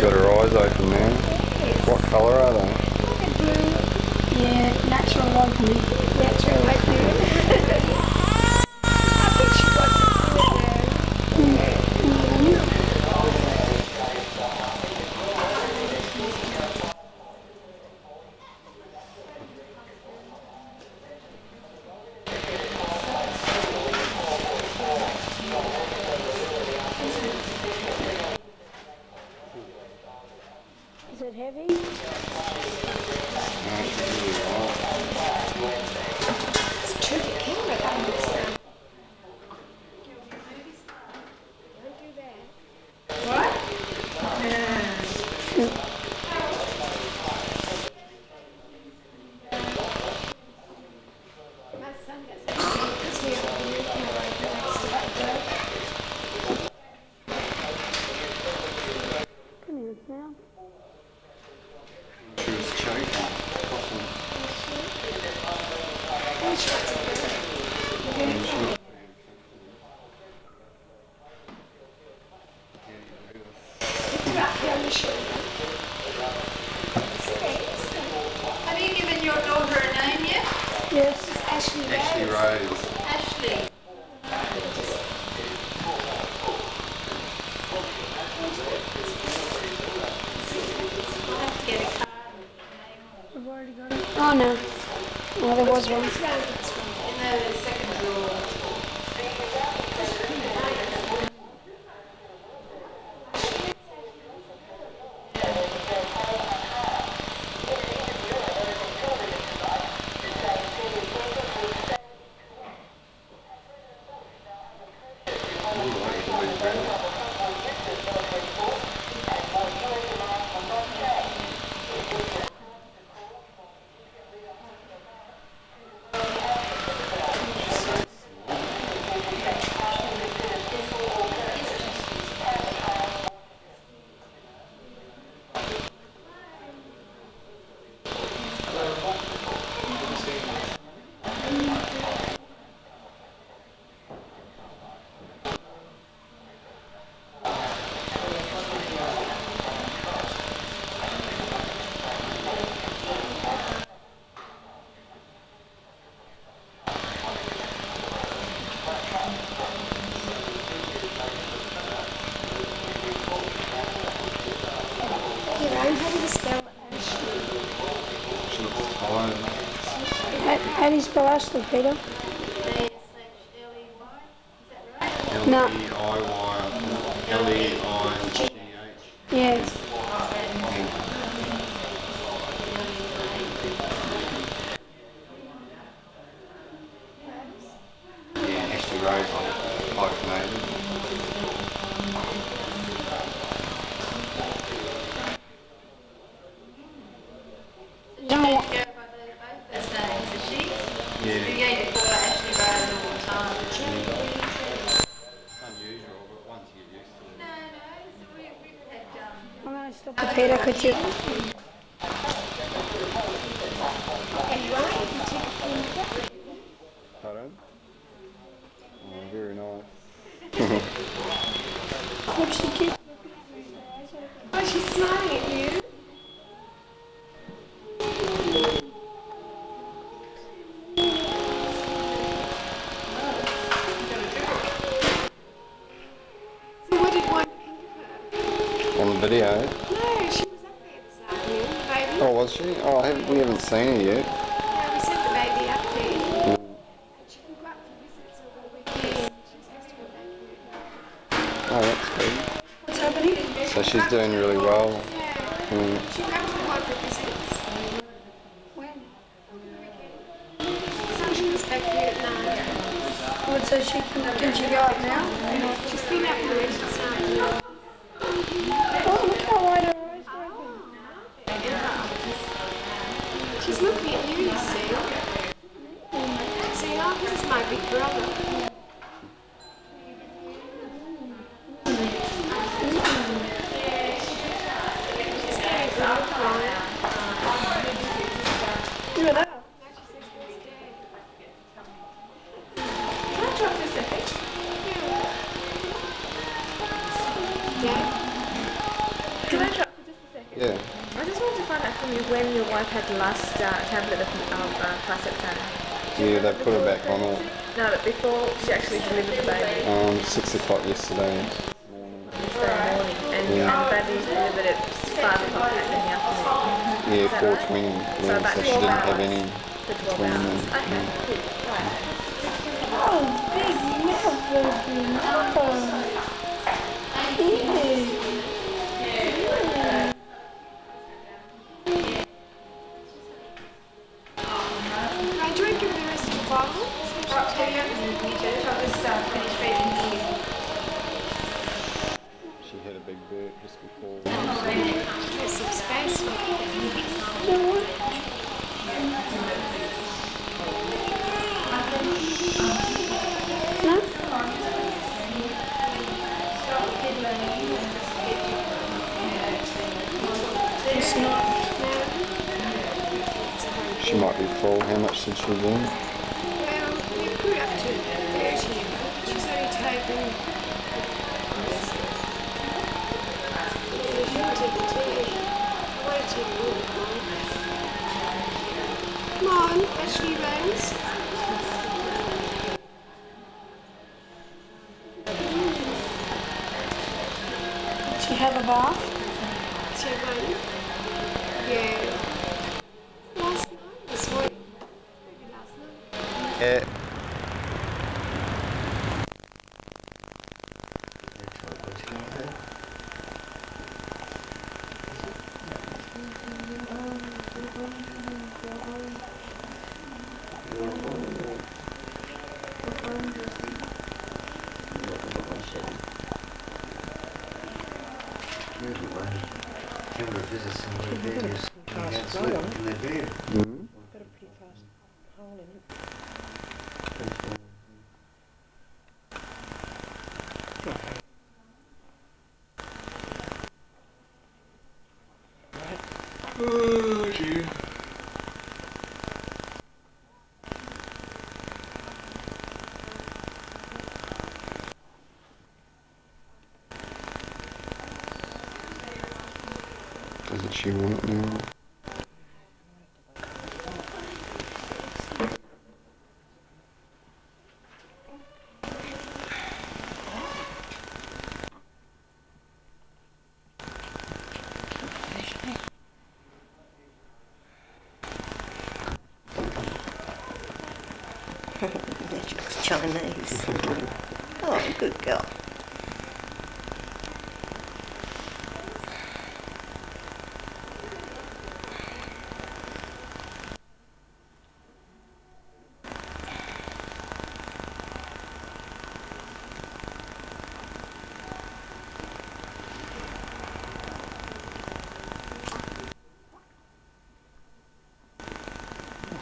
got her eyes open now. Yes. What colour are they? Blue. Yeah, natural like me. Natural like you. I think she wants it blue there. Is it heavy? No, she's really light. It's a tricky camera, that looks now. Don't do that. What? My son doesn't see it on your camera. He likes to like that. Come here now. She was choking. Have you given your daughter a name yet? Yes, it's Ashley Ashley Rose. Rose. Ashley. We'll have to get a card with the name on I've already got it. Oh no. Oh, there was one. it. In the second drawer. How do you spell Ashley? She looks tired. How do you spell Ashley, Peter? ASHLEY. Is that right? No. L-E-I-Y. L-E-I-G-H. Yeah. Yeah, Ashley Rose hyphenated. She go by both those names, is she? Yeah. You're going to call her Ashley Rose all the time. Unusual, but once you get used to it. No, so we've had I'm going to stop the Peter, could you? Pardon? Oh, very nice. Could she keep? Oh, she's smiling at you. So what did one think of her? On the video. No, she was up there this afternoon, the baby. Oh, was she? Oh, we haven't seen her yet. Yeah, we sent the baby up there. Mm. And she can go up for visits over the weekend. She just has to go back there. Oh, that's good. What's happening? So she's doing really well. Yeah. Mm. She'll go to the one for visits. When? So she was back there at 9. What, so can she go up now? She's been up there this afternoon. Oh, look how wide her eyes are open. She's looking at you, you see. See, oh, this is my big brother. She's very good, right? Look at that. Can I drop this a bit? Yeah. I just wanted to find out from you when your wife had the last tablet of Placenta. Yeah, they put her back on it. No, but before she actually delivered the baby. 6 o'clock yesterday. Yesterday morning. And the baby was delivered at 5 o'clock in the afternoon. Yeah, Is that 4:20. right? Yeah, about so she 12 didn't have hours. any For 12 between hours. them. Okay, cool. Right. Oh, big mouth, baby. I drink the rest of the bottle. She had a big burp just before. There's some space. It's not. She might be full. How much did she do? Well, you put it up to 30, but she's only taken. She won't take the tea. I won't take the water. Come on, Ashley Rose. Did she have a bath? She had one. Yeah. Last night? This morning. Maybe last night. Yeah. Camera visits somebody there who's can't sleep in their bed. Mm-hmm. Got a pretty fast hole in it. Oh dear. Doesn't she want it now? She looks Chinese. Oh, good girl.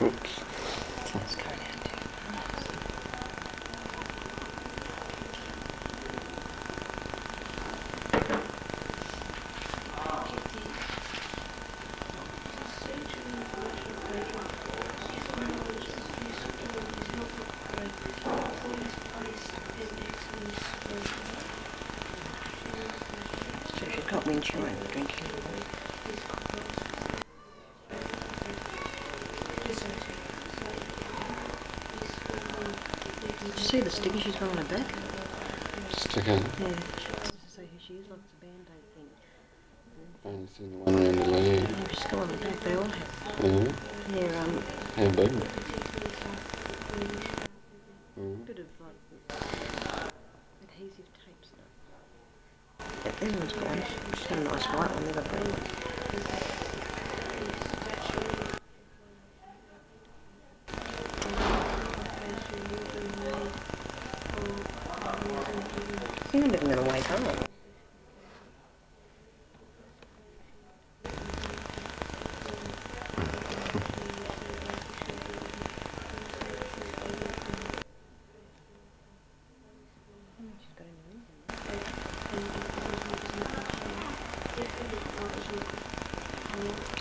Oops. Let's go down to so she got me in China drinking. Did you see the sticker she's got on her back? Sticker. Yeah, she wants to say who she is, like it's a band-aid thing. I only seen the one around the leg. Yeah, she's got on the back, they all have. Yeah. They're How big? a bit of like adhesive tape stuff. Yeah, this one's gone. She's got a nice white one, never green one. You're not even going to wake up.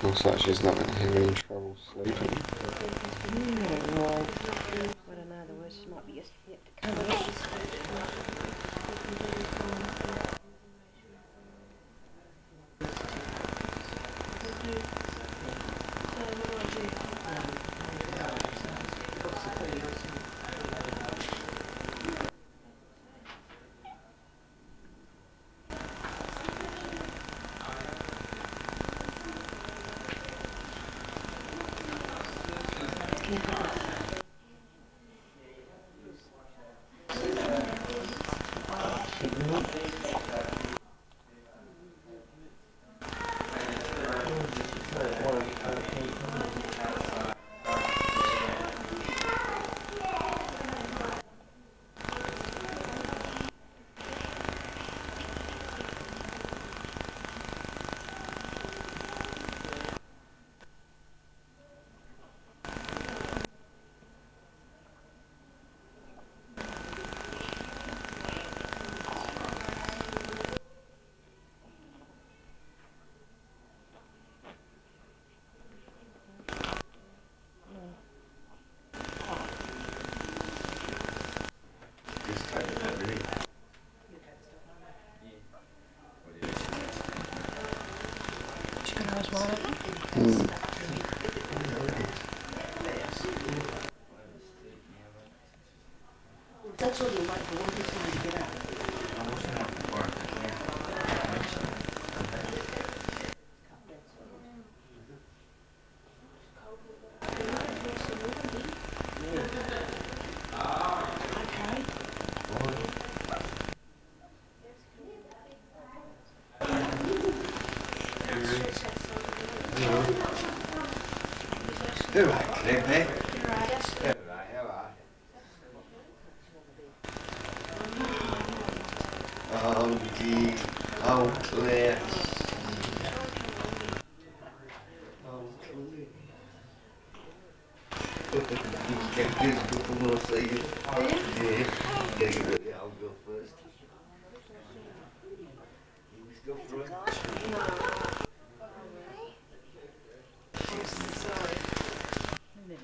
Looks like she's not going to have any trouble sleeping. Yeah, well, I don't know, the worst might be yet to come. That's all you wait for. What is time to get up? You're right, Clippy. You're right, how are you? Oh, gee. Oh, Claire. Oh, Claire. You can do this before more see you. Yeah. Yeah, you got the old girl first. You just go for it.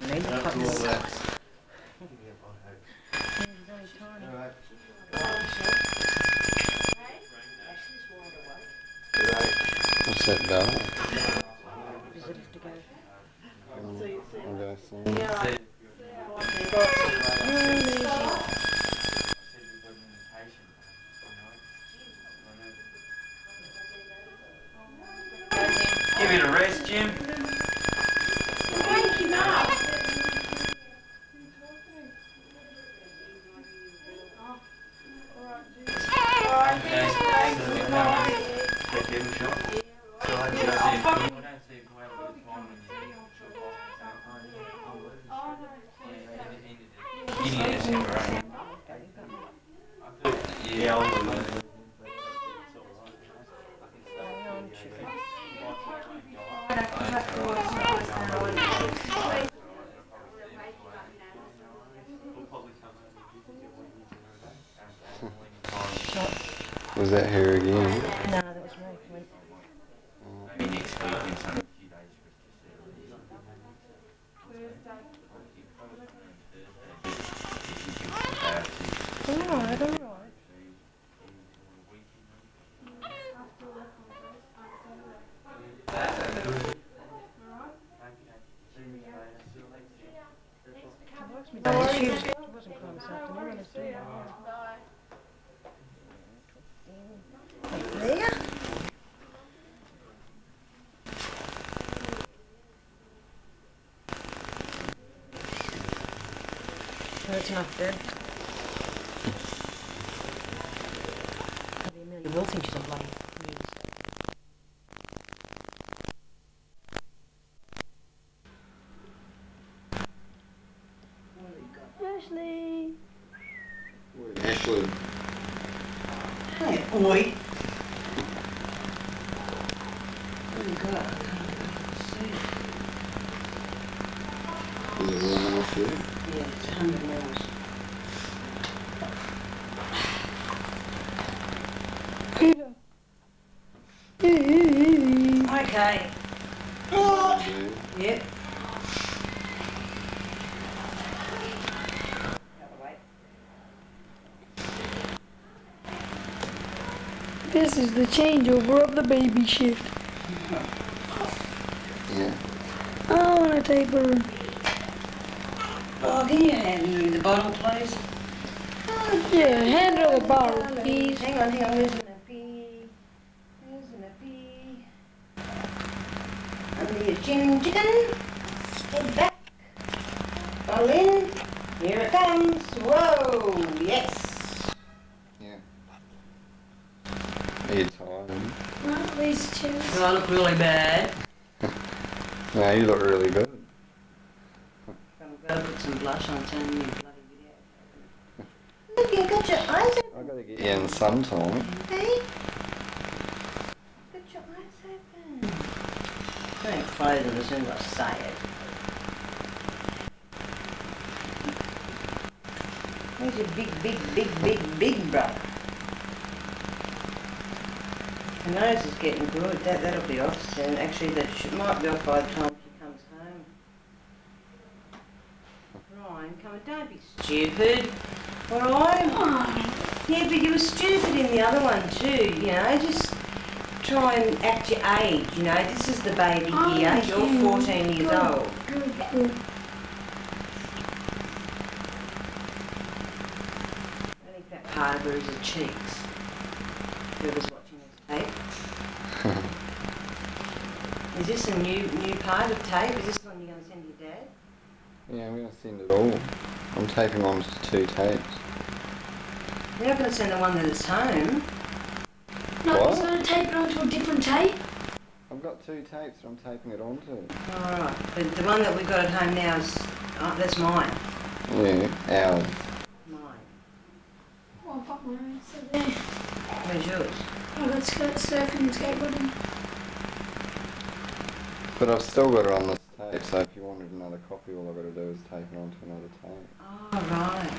Maybe That's cut all this. that. Give me a bite. All right. All right. What's that about? Visitors to go. I'm gonna sing. Give it a rest, Jim. Was that here again? No, that was me. Maybe next week in some few days for us to see. Alright, alright. She wasn't crying this afternoon. There? That's enough, Dad. Amelia will think she's a bloody muse. Ashley! Ashley. Hey, boy! What do you got? I can't see. Is it one more shit? Yeah, it's 100 mils. Peter. Okay. Yeah. Yep. This is the changeover of the baby shift. Yeah. I want a taper. Oh, can you hand me the bottle, please? Yeah, hand her the bottle, please. Hang on, where's the nappy? Where's the nappy? Under your chin, chicken. Head back. Bottle in. Here it comes. Whoa, yes. Yeah. Are you tired? Not these chairs. Do I look really bad? No, you look really good. I'm going to put some blush on some new bloody video. Look, you got your eyes open. I've got to get you in sometime. Hey? Got your eyes open. I ain't close them as soon as I say it. Where's your big brother? Her nose is getting good. That'll be off soon. Actually, might be off by the time she comes home. Ryan, come on, don't be stupid. Alright? Yeah, but you were stupid in the other one too, you know, just try and act your age, you know. This is the baby here. You're 14 years old. Good. I think that part of her is her cheeks. Whoever's watching this tape. Is this a new part of tape? Is this one you're going to send your dad? Yeah, I'm going to send it all. I'm taping on to 2 tapes. You're not going to send the one that is home. No, What? he's going to tape it onto a different tape. I've got 2 tapes that I'm taping it onto. Alright, but the one that we've got at home now is, that's mine. Yeah, ours. Mine. Oh, fuck my own. So there. Where's yours? I got surfing and skateboarding. But I've still got it on this tape, so if you wanted another copy, all I've got to do is tape it onto another tape. Oh, right.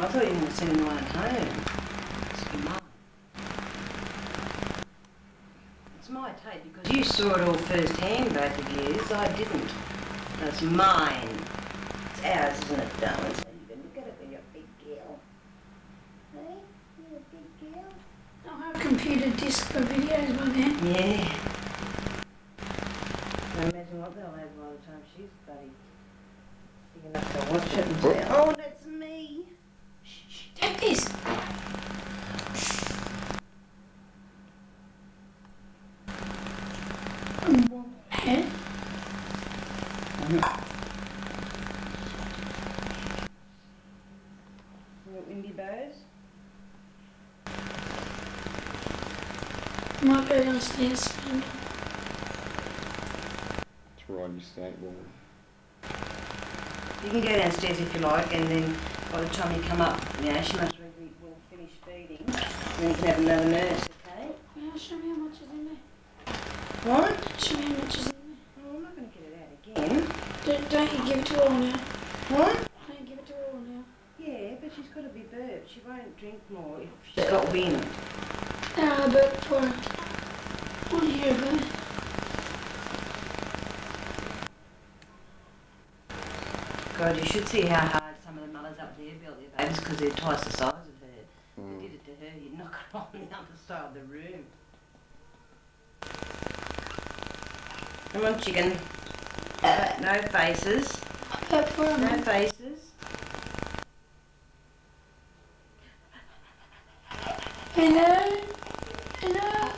I thought you were going to send me one at home. It's mine. It's my tape because you saw it all firsthand, both of you. I didn't. That's mine. It's ours, isn't it, darling? So you can look at it when you're a big girl. Hey? You're a big girl? I'll have a computer disc for videos by then. Yeah. I imagine what they'll have by the time she's bloody big enough to watch it and say, oh, that's me. Shh, take this. Head. Little windy bows. Might go downstairs. To ride your skateboard. You can go downstairs if you like, and then by the time you come up, you know, she must really will finish feeding, and then you can have another nurse, okay? Yeah, show me how much is in there. What? Show me how much is in Oh, I'm not going to get it out again. there. Don't you give it to her all now. What? Don't give it to her all now. Yeah, but she's got to be burped. She won't drink more if she's got wind. But for on here, but God, you should see how hard some of the mothers up there built their babies because they're twice the size of her. They did it to her, you'd knock her on the other side of the room. Come on, chicken. No faces. but for a No month. faces. Hello? Hello?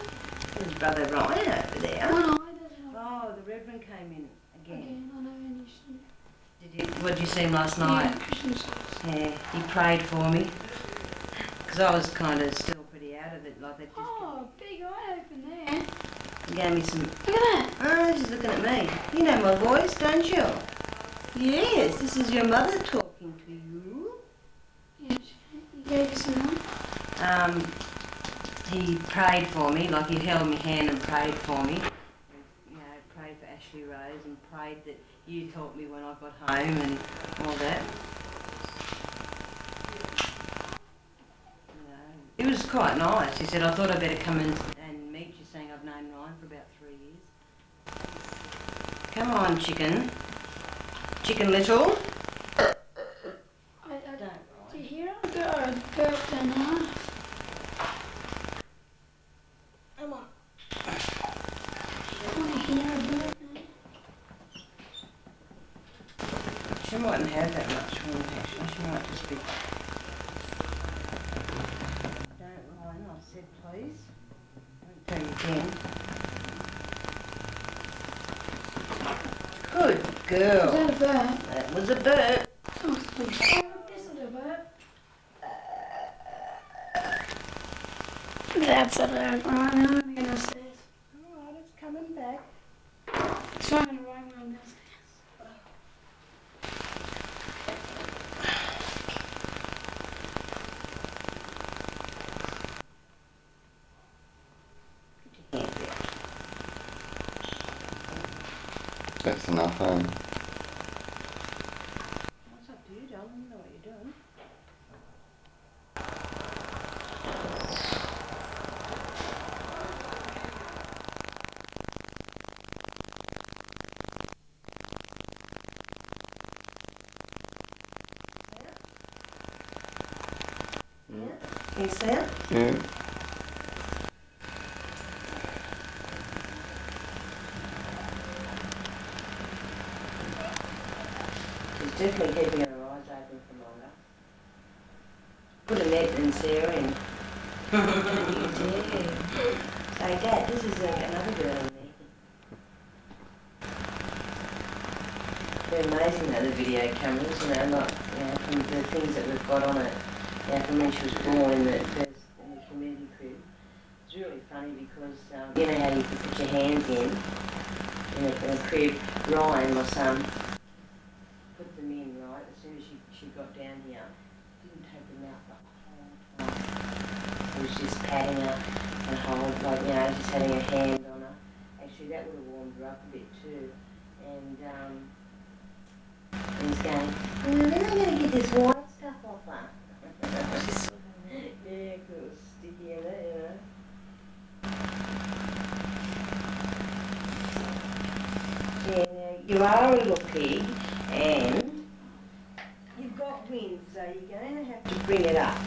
There's Brother Ryan over there. One eye doesn't have Oh, the Reverend came in again. again. I know, and you should. What did you see him last night? Yeah, Christmas. Yeah, he prayed for me. Because I was kind of still pretty out of it, like they just Oh, big eye open there. he gave me some... Look at that. Oh, she's looking at me. You know my voice, don't you? Yes, this is your mother talking to you. Yeah, you gave you some more. He prayed for me, like he held my hand and prayed for me. You know, prayed for Ashley Rose and prayed that you'd help me when I got home and all that. You know, it was quite nice. He said, I thought I'd better come and meet you, saying I've known Ryan for about 3 years. Come on, chicken. Chicken little. Do you hear it? Go, burp and half. Come on. I want to hear mightn't have that much warmth actually. She might just be. Don't mind, I said please. I won't tell you again. Good girl. Is that a bird? That was a bird. Oh, this is a bird. That's a bird. Right now I'm going upstairs. Alright, it's coming back. So I'm going to run around downstairs. Put your hand there. That's enough, eh? What's up to you, darling? You know what you're doing. Can you see it? Yeah. She's definitely keeping her eyes open for longer. Put a net in Sarah in. You do. Say, Dad, this is another girl in there. They're amazing though, the video cameras, you know, like, you know, from the things that we've got on it. You know, from when she was born in the community crib. It's really funny because, you know how you can put your hands in a crib. Ryan, my son, put them in, right, as soon as she got down here. Didn't take them out the whole time. He was just patting her and hold, like, you know, just having a hand on her. Actually, that would have warmed her up a bit too. And he's going, I'm going to get this white stuff off her. Yeah, cool, sticky in it, you know. Yeah, now, you are a little pig, and you've got wind, so you're going to have to bring it up.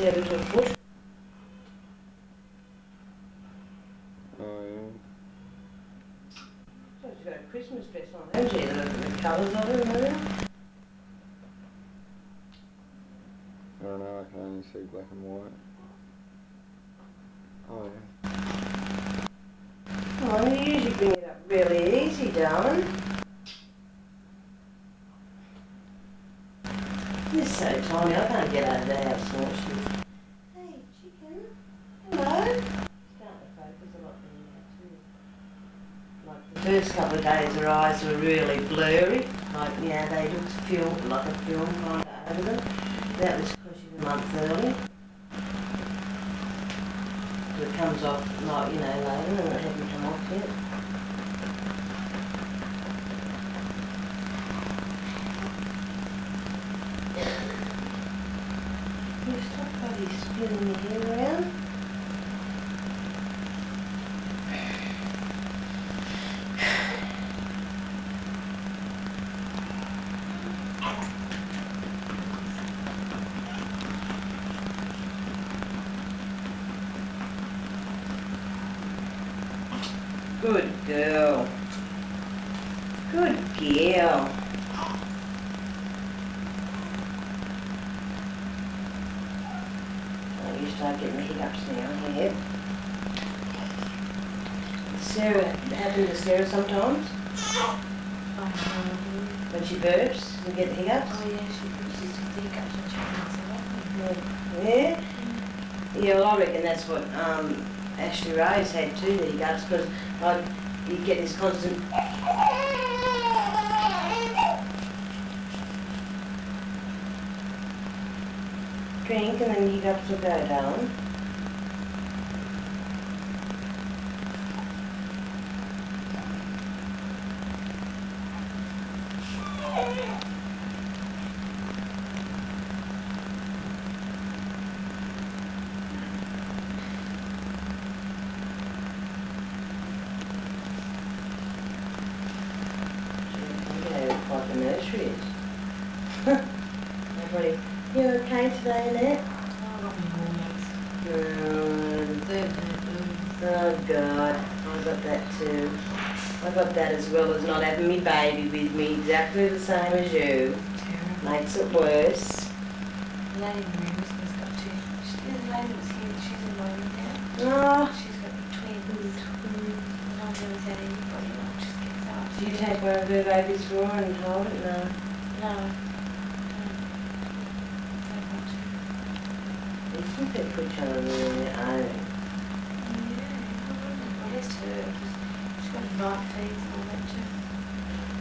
Set it to a foot. Oh, yeah. So she's got a Christmas dress on, hasn't she? The colours of it and everything. I don't know, I can only see black and white. Oh, yeah. Oh, you usually bring it up really easy, darling. This is so tiny, I can't get out of the house more. Hey, chicken. Hello. Starting to focus a lot better now too. Like the first couple of days her eyes were really blurry. Like, you know, they looked filmed, like a film kind of over them. That was because she was a month early. So it comes off, like, you know, later and it hasn't come off yet. You stop bloody spinning your hair around. Good girl. Good girl. Oh, you start getting the hiccups now, yeah. Sarah, happen to Sarah sometimes? When she burps, you get the hiccups? Oh yeah, she's just the hiccups and she Yeah? Yeah, well, I reckon that's what Ashley Rose had too, the hiccups, because you'd get this constant drink and then the hiccups will go down. like the nursery is. Everybody, you okay today, Annette? I got my hormones. Good. Third. Oh God, I got that too. I got that as well as not having me baby with me, exactly the same as you. Terrible. Makes it worse. The lady in the room has got two. The lady that's here, she's in London now. Oh, She's got the twins. And I've never had anybody like just gets up. do you take one of her babies for her and hold it? No. No. Don't want to. You think they put you on their own? Well, that's her. She's got night feeds and all that too.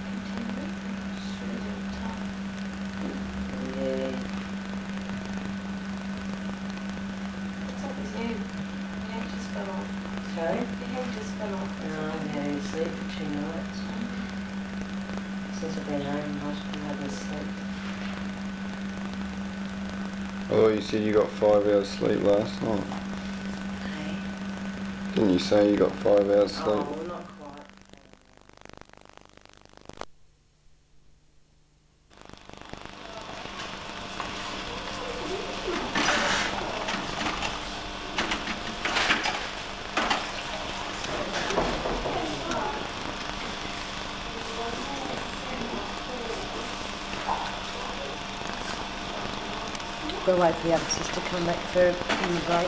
Continue. She's really doing tough. Yeah. What's up with you? Your head just fell off. Sorry? Your head just fell off. No, I haven't had any sleep for 2 nights. Since I've been home from hospital, I haven't slept. Although you said you got 5 hours sleep last night. Hey? Didn't you say you got 5 hours sleep? Oh, not quite. We'll wait for the other sister to come back for in the break.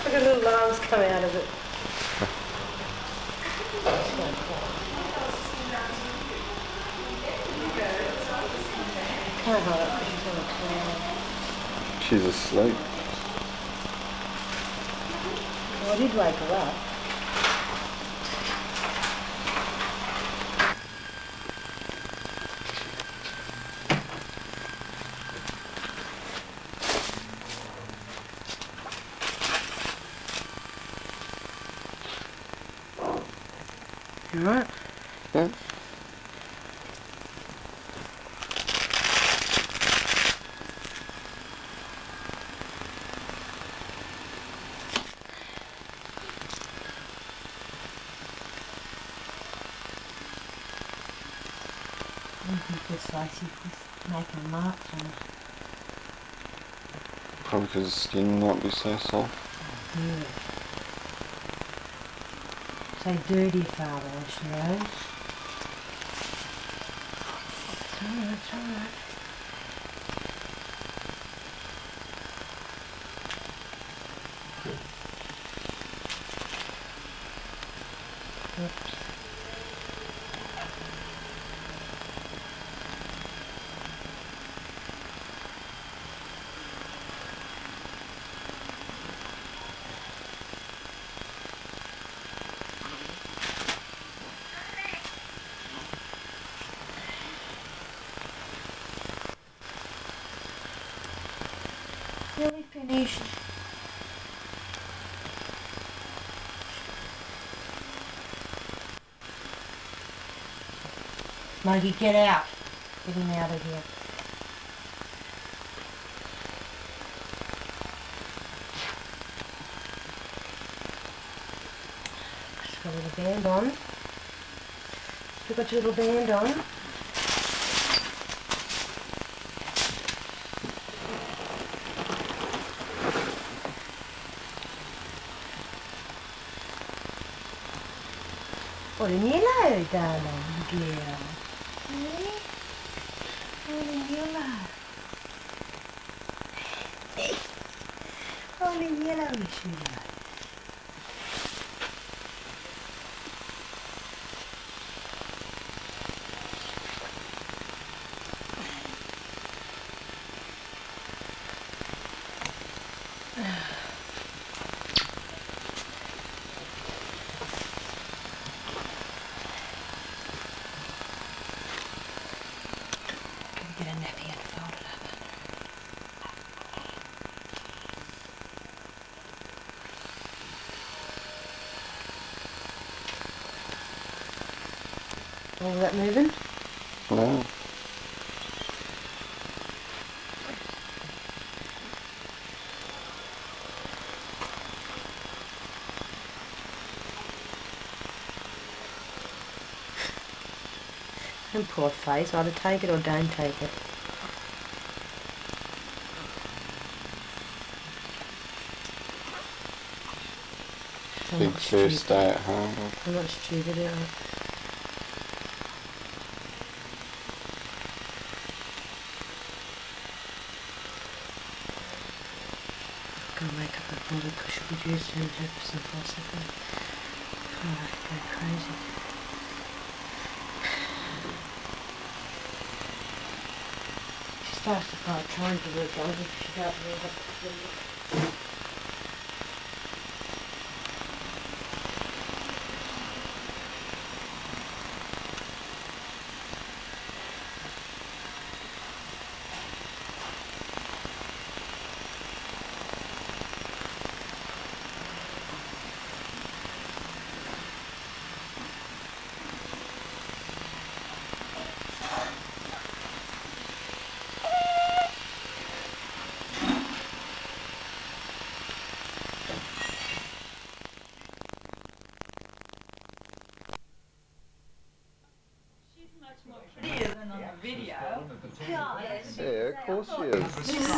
Look at the little arms coming out of it. Can't hold it because she's going to cry. She's asleep. Well, I did wake her up. You alright? Yeah. I think it's like she's making marks on it. Probably because the skin might be so soft. Yeah. Say dirty, Father, she knows. It's alright, it's alright. Oops. Nearly finished. Maggie, get out. Get him out of here. Just got a little band on. You got your little band on. All in yellow, darling girl. Eh? All in yellow. All in yellow, is you? Get a nappy and fold it up. All that moving? No. And poor face, either take it or don't take it. Big first day at home. I'm not stupid, am I? Go make up a body because she'll be due soon to have some philosophy. Alright, go crazy. She starts to start trying to work on it if she can't really have to. Yeah, of course she is. She's so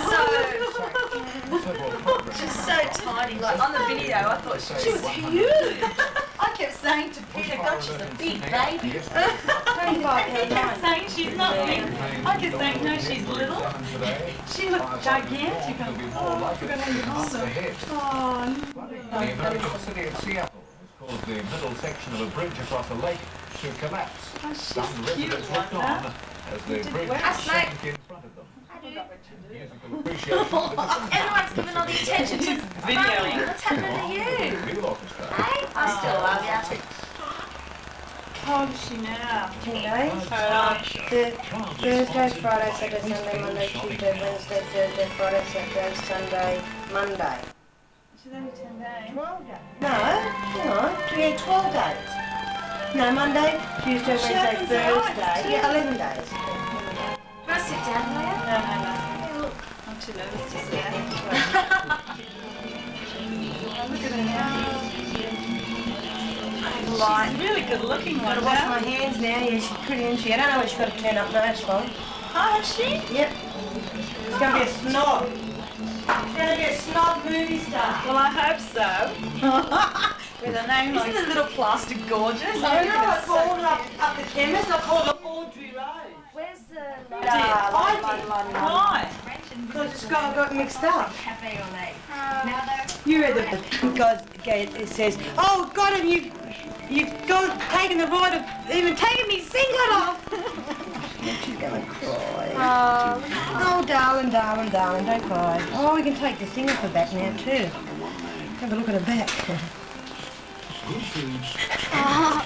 tiny. Like on the video, I thought she was huge. I kept saying to Peter, God, she's a big baby. He kept saying she's not big. I kept saying, no, she's little. She looked gigantic. Oh, I forgot how you called her. Oh, The American city of Seattle has caused the middle section of a bridge across a lake to collapse. Some residents looked on as the bridge sank in front of them. Musical appreciation. everyone's giving all the attention to videoing. What's happening to you? Real orchestra. Hey, I still love you. How old is she now? 10 days. Thursday, Friday, Saturday, Sunday, Monday, Tuesday, Wednesday, Thursday, Friday, Saturday, Sunday, Monday. She's only 10 days. 12 days. No, hang on. Yeah, 12 days. No, Monday, Tuesday, Wednesday, Thursday. Yeah, 11 days. Do I sit down there? No. I'm too nervous to see her. Look at her now. She's really good looking Gotta one wash now. my hands now. Yeah, she's pretty, isn't she? I don't know when she's got to turn up nose from. Oh, is she? Yep. It's going to be a snob. She's going to be a snob movie star. Well, I hope so. With her name like... Isn't the little plastic gorgeous? I know, I called her up the chemist. I called her Audrey Rose. Where's the... Why? Because it got mixed up. Cafe or late? You read the guy it says, oh God, and you've taken the right of even taking me singlet off. She's gonna cry. Oh, darling, darling, darling, don't cry. Oh, we can take the thing off her back now too. Have a look at her back.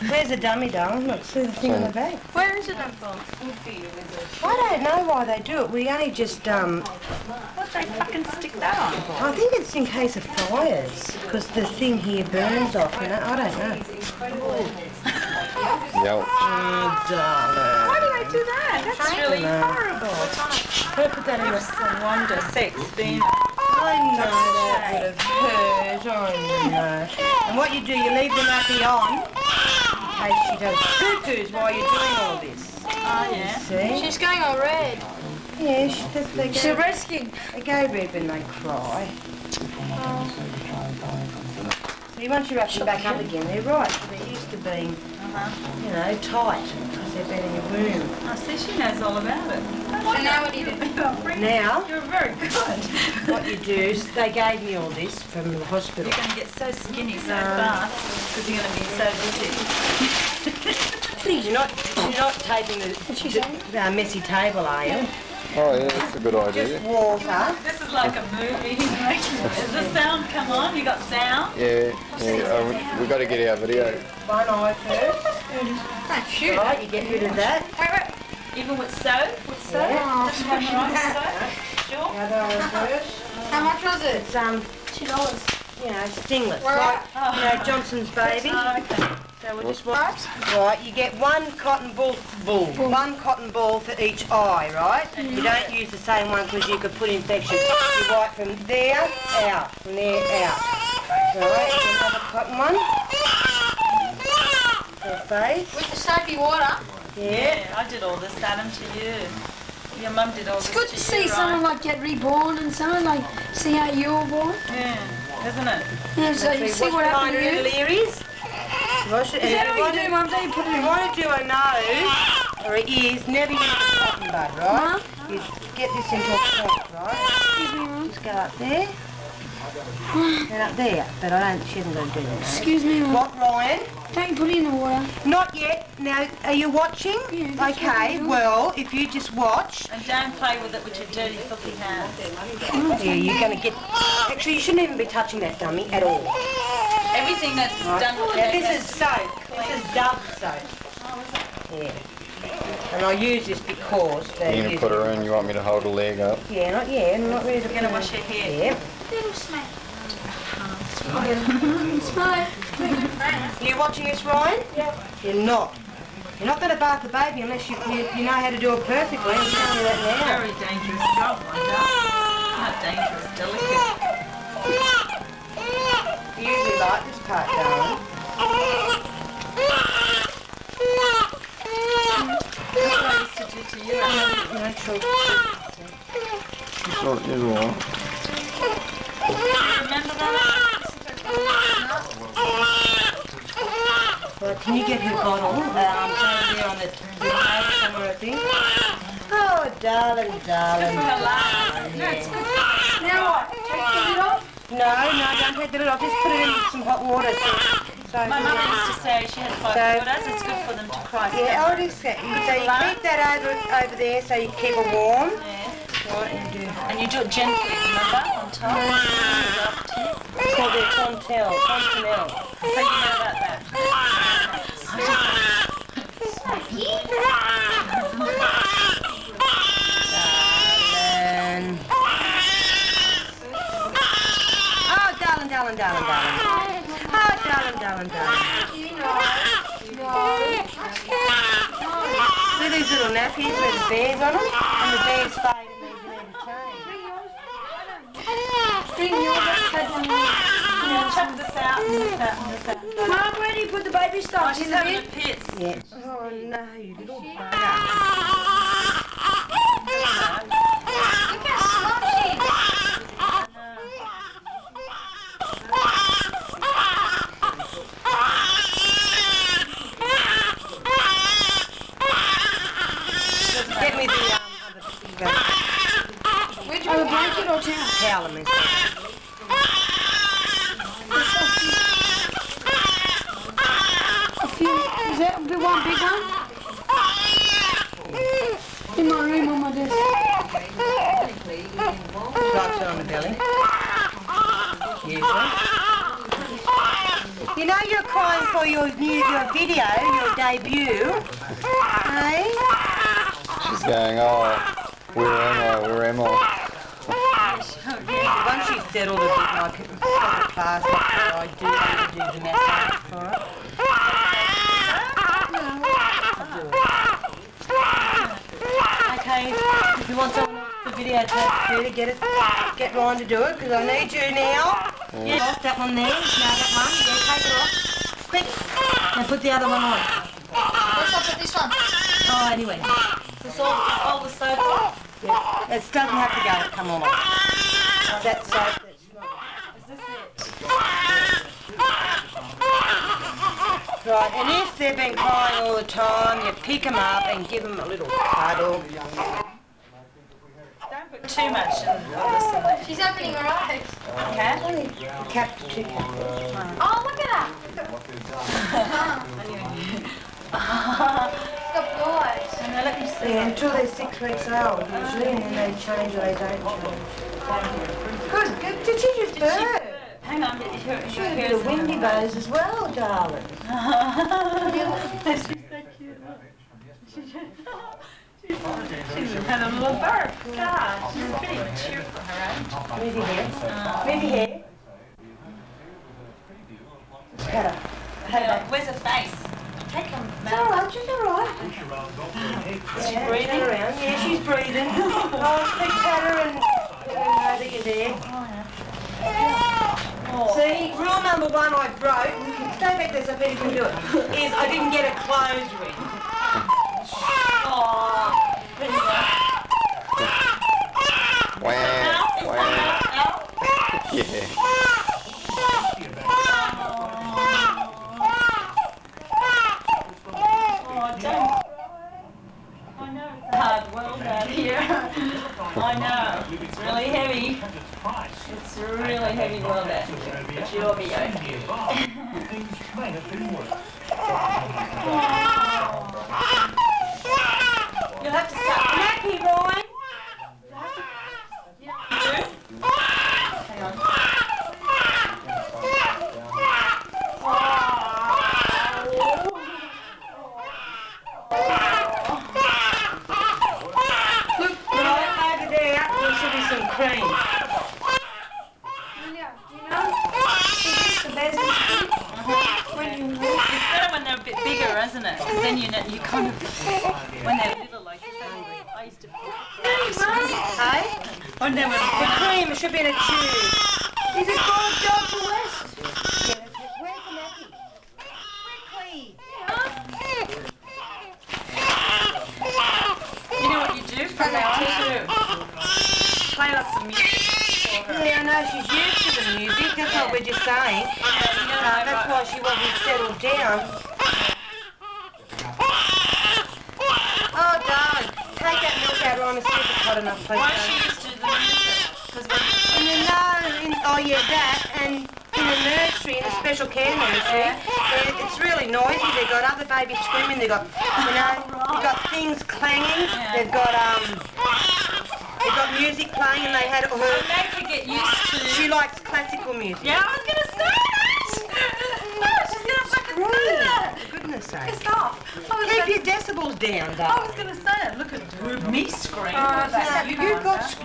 Where's the dummy, darling? Look, see the thing on the back. Where is it done from? I don't know why they do it. We only just What they fucking stick that on? I think it's in case of fires, because the thing here burns off, you know? I don't know. Yelp. Oh, darling. Why do they do that? That's really No. horrible. Can I put that in the... No wonder sex being... I know that would have hurt, I know. And what you do, you leave the nappy on, in case she does poo-poos while you're doing all this. Oh, yeah. See? She's going all red. Yeah, they She's go, resting. they go red when they cry. See, once you wrap them back up again, they're right. They're used to being, you know, tight, because they've been in your womb. I see she knows all about it. And now what do you do? Now, You're very good. what you do is, they gave me all this from the hospital. You're going to get so skinny so fast because you're going to be so busy. Please, you're not taping the messy table, are you? Oh yeah, that's a good idea. Just water. This is like a movie. Does the sound come on? You got sound? Yeah, we got to get our video. One eye first. Don't shoot. Right, you get rid of that. Even with soap? With soap? Yeah. Just one right soap? Sure. The other eye first. How much was it? It's $2. You know, stingless. Right. Like, you know, Johnson's baby. Oh, okay. So we'll just right, you get one cotton ball, one cotton ball for each eye, right? You don't use the same one because you could put infection. You wipe from there out, from there out. Right, another cotton one for the face. With the soapy water. Yeah, I did all this, Adam, to you. Your mum did all this It's good to you, see right? someone like get reborn and someone like see how you were born. Yeah, isn't it? Yeah, so you see what happened to you. Little ears. Wash it. Is that what you do, Mum? Don't you put it If in? you want to do a nose or an ears, never use a cotton bud, right? You get this into a point, right? Excuse me, Mum. Just go up there. And up there. But I don't, she hasn't got to do that. Excuse me, Mum. What, Ryan? Don't you put it in the water. Not yet. Now, are you watching? Yeah, that's what Okay, I'm doing. well, if you just watch. And don't play with it with your dirty, filthy hands. Yeah, you're going to get... Actually, you shouldn't even be touching that dummy at all. Everything that's done with Now, it. this is soap. This is Dove soap. Yeah. And I use this because... You're going to put her in, you want me to hold her leg up? Yeah, not yet. I'm not ready to... You're going to wash your hair. Yeah. Little snake. Smile. You watching this, Ryan? Yeah. You're not. You're not going to bath the baby unless you know how to do it perfectly. I'm telling you that now. Very dangerous job, Wanda. Not dangerous, delicate. You usually like this part, darling. That's what I used to do to you. No, true. It's not usual. Remember that? Right, can you get her bottle? Over there on the table somewhere, I think. Oh, darling, darling. For her laugh. No, it's good. Now what? Take it off? No, don't take the lid off. Just put it in some hot water. So My mother used to say she had 5 daughters. It's good for them to cry. yeah, I'll just say. So you keep that over there so you keep it warm. Yeah. Right, and do. And you do it gently, remember? On top. It's called the Fontanelle. Fontanelle. So you know about that. Darling. Oh, darling. Oh, darling. See these little nappies with the bears on them? And the bears fade and these need to change. Bring yours up. Chuck this out and this out and this out. Mum, where do you put the baby stuff? Oh, she's In the having a bin? piss. Yeah. Oh, no, you little bugger. Get me the other thing. Where'd you put the blanket or towel? Towel, I mean. A few. Is that the one big one? In my room on my desk. Drops it on the belly. Usually. You know you're crying for your video, your debut. Hey? She's going, oh, where am I? Once you settle a bit, like it's like a class like I do the massage for it. Okay, if you want someone else to videotape it, get Ryan to do it, because I need you now. Yeah. Off that one there, now that one, yeah, take it off. Quick, and put the other one on. Where's I put this one? Oh, anyway. It's all the soap off. Yeah, it doesn't have to go, come on. That's soap that's not. Is this it? Right, and if they've been crying all the time, you pick them up and give them a little cuddle. Don't put too much in this in there. She's opening her eyes. Okay? Cap to cap. Oh, look at her. She's got blue eyes. And now let me see. Yeah, until they're 6 weeks old usually, and then they change or they don't change. Good. Did she just burp? Hang on, She had a bit of windy bows as well, darling. She's so cute. She's had a little burp. God, she's pretty mature for her age. Movie hair. Movie hair. Pat her. Where's her face? Take her It's mouth. alright, she's alright. She's breathing. Around. Yeah, she's breathing. Oh, big pat her and let her know that you're there. See, rule number 1 I broke, stay back there so Peter can do it, is I didn't get her clothes ready. I know. It's really heavy. It's really heavy, well that. But you'll be okay. Things may have been worse. You'll have to start happy, Roy. Hang on. Look, right over there should be some cream. Yeah, do you know? It's the best when you It's better when they're a bit bigger, isn't it? Because then you know, you kind of, when they're little like this, I used to Hey? when they were The cream should be in a tube. Is it called Dr. West? Where's the nappy? Quickly. You know what you do from now on too? Play lots of music for her. Yeah, I know she's used to the music. That's what we're just saying. That's why she wasn't settled down. Oh, darling, take that milk out on and see if it's hot enough, please. Why don't you just do the music? Oh yeah, that, and in a nursery, in a special care nursery, it's really noisy. They've got other babies screaming. They've got, they've got things clanging. They've got music playing, and they had her. They could get used to. She likes classical music. Yeah, I was gonna say that. No, she's gonna fucking say that. For goodness sake. Piss off. Keep your decibels down, I darling. was gonna say that. Look at me scream.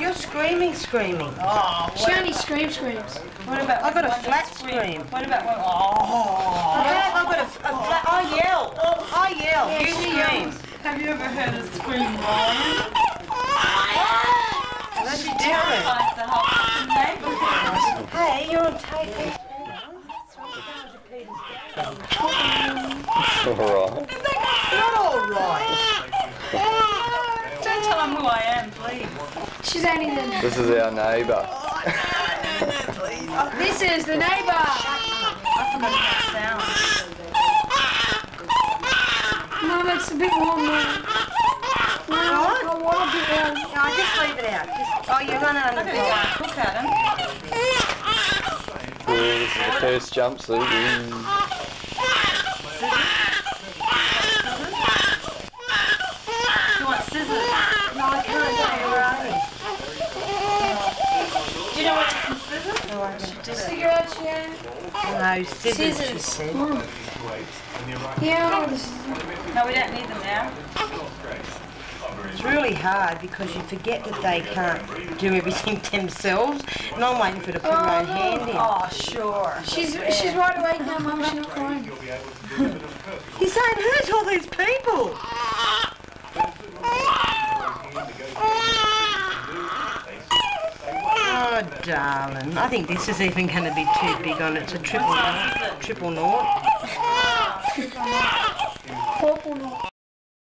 You're screaming. Oh, She only screams. what about? I've got a one that flat scream? scream. What about one? Oh. I've got a flat. I yell. You scream. Have you ever heard a scream, Ryan? That's She different. terrifies the whole fucking neighbourhood. Hey, you're on tape. Alright. Not all right. Don't tell them who I am, please. She's only the. This is our neighbour. This is the neighbour. I forgot how it sounds. Mum, it's a bit warm now. No, I want a bit warm. No, just leave it out. You're running I'm under going to the go and cook at him. Cool, this is the first jumpsuit. You want scissors? No, I can't. Where are you? Do you know what some scissors? No, I don't. Cigarettes, yeah. No, scissors, she Scissors. said. Yeah, this is. No, we don't need them now. It's really hard because you forget that they can't do everything themselves. And I'm waiting for her to put her own hand in. Oh, sure. She's wide awake now, Mum. She's not crying. You're saying who's all these people? Oh, darling. I think this is even going to be too big on it. It's a triple naught. Purple.